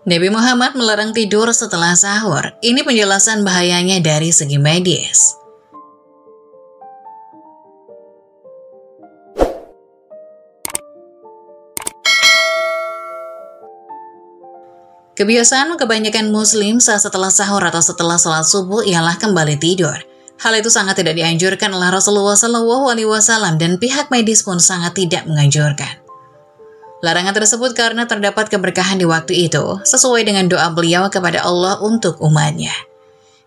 Nabi Muhammad melarang tidur setelah sahur. Ini penjelasan bahayanya dari segi medis. Kebiasaan kebanyakan muslim saat setelah sahur atau setelah sholat subuh ialah kembali tidur. Hal itu sangat tidak dianjurkan oleh Rasulullah SAW dan pihak medis pun sangat tidak menganjurkan. Larangan tersebut karena terdapat keberkahan di waktu itu, sesuai dengan doa beliau kepada Allah untuk umatnya.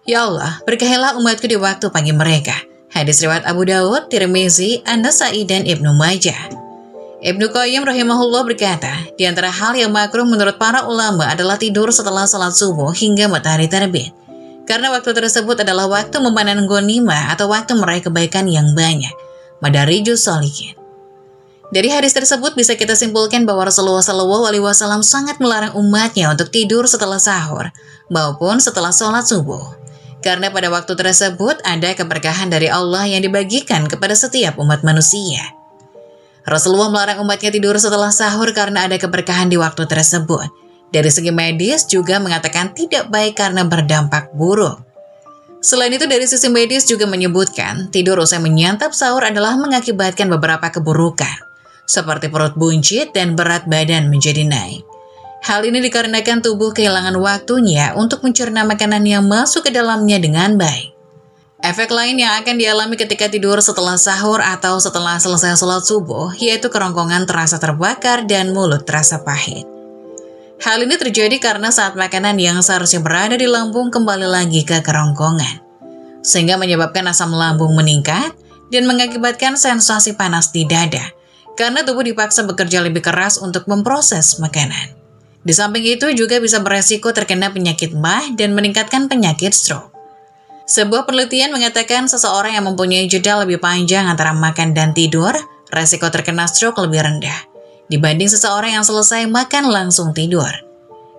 Ya Allah, berkahilah umatku di waktu pagi mereka. Hadis riwayat Abu Daud, Tirmizi, An-Nasa'i, dan Ibnu Majah. Ibnu Qayyim rahimahullah berkata, di antara hal yang makruh menurut para ulama adalah tidur setelah salat subuh hingga matahari terbit. Karena waktu tersebut adalah waktu memanen ghanimah atau waktu meraih kebaikan yang banyak. Madarijus Shalihin. Dari hadis tersebut bisa kita simpulkan bahwa Rasulullah SAW sangat melarang umatnya untuk tidur setelah sahur maupun setelah sholat subuh. Karena pada waktu tersebut ada keberkahan dari Allah yang dibagikan kepada setiap umat manusia. Rasulullah melarang umatnya tidur setelah sahur karena ada keberkahan di waktu tersebut. Dari segi medis juga mengatakan tidak baik karena berdampak buruk. Selain itu dari sisi medis juga menyebutkan tidur usai menyantap sahur adalah mengakibatkan beberapa keburukan, seperti perut buncit dan berat badan menjadi naik. Hal ini dikarenakan tubuh kehilangan waktunya untuk mencerna makanan yang masuk ke dalamnya dengan baik. Efek lain yang akan dialami ketika tidur setelah sahur atau setelah selesai sholat subuh, yaitu kerongkongan terasa terbakar dan mulut terasa pahit. Hal ini terjadi karena saat makanan yang seharusnya berada di lambung kembali lagi ke kerongkongan, sehingga menyebabkan asam lambung meningkat dan mengakibatkan sensasi panas di dada, karena tubuh dipaksa bekerja lebih keras untuk memproses makanan. Di samping itu juga bisa beresiko terkena penyakit MAH dan meningkatkan penyakit stroke. Sebuah penelitian mengatakan seseorang yang mempunyai jeda lebih panjang antara makan dan tidur, resiko terkena stroke lebih rendah dibanding seseorang yang selesai makan langsung tidur.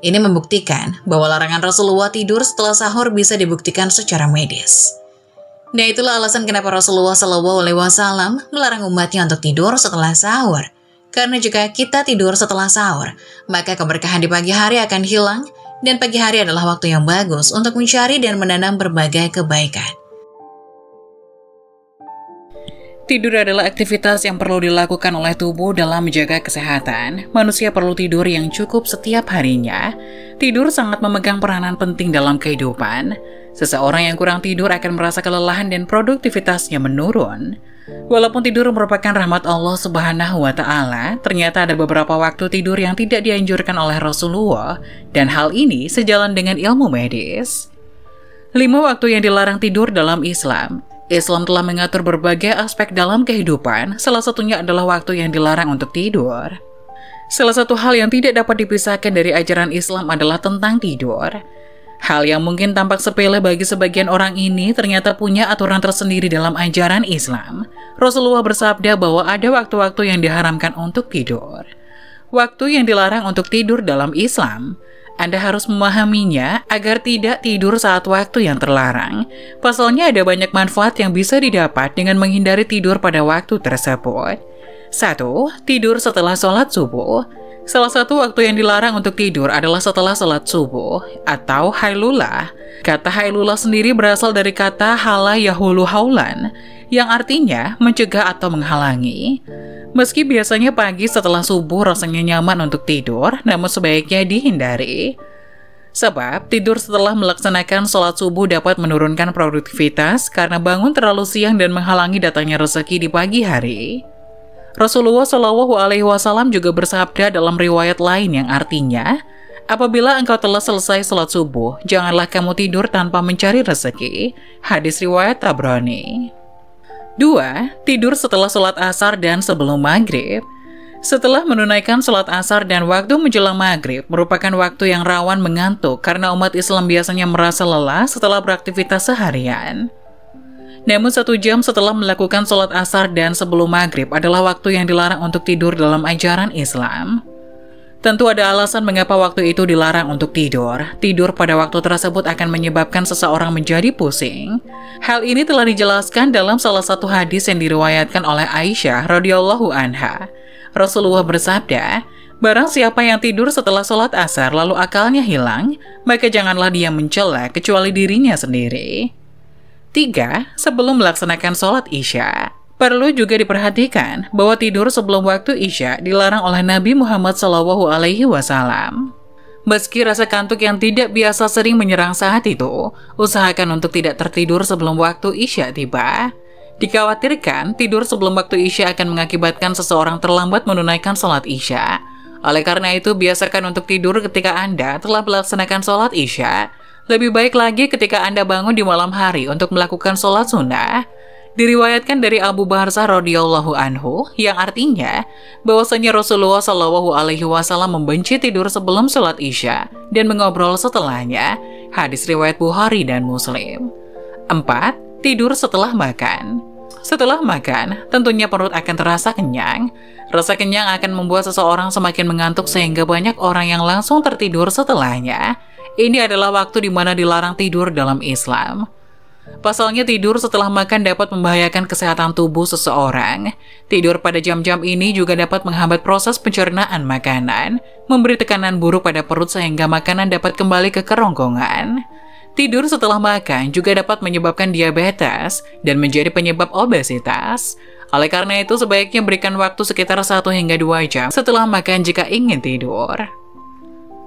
Ini membuktikan bahwa larangan Rasulullah tidur setelah sahur bisa dibuktikan secara medis. Nah, itulah alasan kenapa Rasulullah SAW melarang umatnya untuk tidur setelah sahur. Karena jika kita tidur setelah sahur, maka keberkahan di pagi hari akan hilang. Dan pagi hari adalah waktu yang bagus untuk mencari dan menanam berbagai kebaikan. Tidur adalah aktivitas yang perlu dilakukan oleh tubuh dalam menjaga kesehatan. Manusia perlu tidur yang cukup setiap harinya. Tidur sangat memegang peranan penting dalam kehidupan. Seseorang yang kurang tidur akan merasa kelelahan dan produktivitasnya menurun. Walaupun tidur merupakan rahmat Allah Subhanahu wa Ta'ala, ternyata ada beberapa waktu tidur yang tidak dianjurkan oleh Rasulullah, dan hal ini sejalan dengan ilmu medis. 5 waktu yang dilarang tidur dalam Islam. Islam telah mengatur berbagai aspek dalam kehidupan, salah satunya adalah waktu yang dilarang untuk tidur. Salah satu hal yang tidak dapat dipisahkan dari ajaran Islam adalah tentang tidur. Hal yang mungkin tampak sepele bagi sebagian orang ini ternyata punya aturan tersendiri dalam ajaran Islam. Rasulullah bersabda bahwa ada waktu-waktu yang diharamkan untuk tidur. Waktu yang dilarang untuk tidur dalam Islam. Anda harus memahaminya agar tidak tidur saat waktu yang terlarang. Pasalnya ada banyak manfaat yang bisa didapat dengan menghindari tidur pada waktu tersebut. 1. Tidur setelah sholat subuh. Salah satu waktu yang dilarang untuk tidur adalah setelah sholat subuh atau hailulah. Kata hailulah sendiri berasal dari kata hala yahulu haulan, yang artinya mencegah atau menghalangi. Meski biasanya pagi setelah subuh rasanya nyaman untuk tidur, namun sebaiknya dihindari. Sebab tidur setelah melaksanakan sholat subuh dapat menurunkan produktivitas karena bangun terlalu siang dan menghalangi datangnya rezeki di pagi hari. Rasulullah SAW juga bersabda dalam riwayat lain yang artinya, apabila engkau telah selesai sholat subuh, janganlah kamu tidur tanpa mencari rezeki. Hadis riwayat Tabrani. 2. Tidur setelah sholat asar dan sebelum maghrib. Setelah menunaikan sholat asar dan waktu menjelang maghrib merupakan waktu yang rawan mengantuk karena umat Islam biasanya merasa lelah setelah beraktivitas seharian. Namun 1 jam setelah melakukan sholat asar dan sebelum maghrib adalah waktu yang dilarang untuk tidur dalam ajaran Islam. Tentu ada alasan mengapa waktu itu dilarang untuk tidur. Tidur pada waktu tersebut akan menyebabkan seseorang menjadi pusing. Hal ini telah dijelaskan dalam salah satu hadis yang diriwayatkan oleh Aisyah radhiyallahu anha. Rasulullah bersabda, Barang siapa yang tidur setelah sholat asar lalu akalnya hilang, maka janganlah dia mencela kecuali dirinya sendiri. 3. Sebelum melaksanakan sholat Isya. Perlu juga diperhatikan bahwa tidur sebelum waktu Isya dilarang oleh Nabi Muhammad SAW. Meski rasa kantuk yang tidak biasa sering menyerang saat itu, usahakan untuk tidak tertidur sebelum waktu Isya tiba. Dikhawatirkan, tidur sebelum waktu Isya akan mengakibatkan seseorang terlambat menunaikan sholat Isya. Oleh karena itu, biasakan untuk tidur ketika Anda telah melaksanakan sholat Isya. Lebih baik lagi ketika Anda bangun di malam hari untuk melakukan sholat sunnah. Diriwayatkan dari Abu Barzah radhiyallahu anhu, yang artinya bahwasanya Rasulullah SAW membenci tidur sebelum sholat Isya dan mengobrol setelahnya. Hadis riwayat Bukhari dan Muslim. 4. Tidur setelah makan. Setelah makan, tentunya perut akan terasa kenyang. Rasa kenyang akan membuat seseorang semakin mengantuk sehingga banyak orang yang langsung tertidur setelahnya. Ini adalah waktu di mana dilarang tidur dalam Islam. Pasalnya tidur setelah makan dapat membahayakan kesehatan tubuh seseorang. Tidur pada jam-jam ini juga dapat menghambat proses pencernaan makanan, memberi tekanan buruk pada perut sehingga makanan dapat kembali ke kerongkongan. Tidur setelah makan juga dapat menyebabkan diabetes dan menjadi penyebab obesitas. Oleh karena itu, sebaiknya berikan waktu sekitar 1 hingga 2 jam setelah makan jika ingin tidur.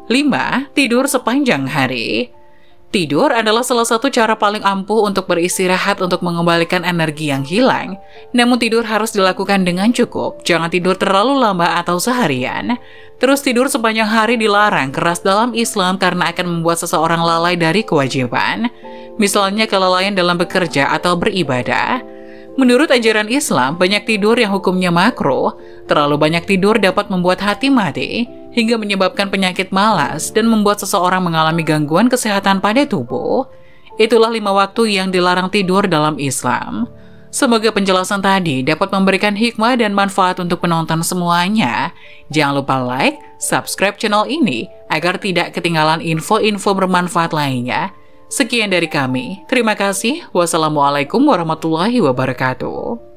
5. Tidur sepanjang hari. Tidur adalah salah satu cara paling ampuh untuk beristirahat untuk mengembalikan energi yang hilang. Namun tidur harus dilakukan dengan cukup, jangan tidur terlalu lama atau seharian. Terus tidur sepanjang hari dilarang keras dalam Islam karena akan membuat seseorang lalai dari kewajiban. Misalnya kelalaian dalam bekerja atau beribadah. Menurut ajaran Islam, banyak tidur yang hukumnya makruh. Terlalu banyak tidur dapat membuat hati mati, hingga menyebabkan penyakit malas dan membuat seseorang mengalami gangguan kesehatan pada tubuh. Itulah 5 waktu yang dilarang tidur dalam Islam. Semoga penjelasan tadi dapat memberikan hikmah dan manfaat untuk penonton semuanya. Jangan lupa like, subscribe channel ini agar tidak ketinggalan info-info bermanfaat lainnya. Sekian dari kami. Terima kasih. Wassalamualaikum warahmatullahi wabarakatuh.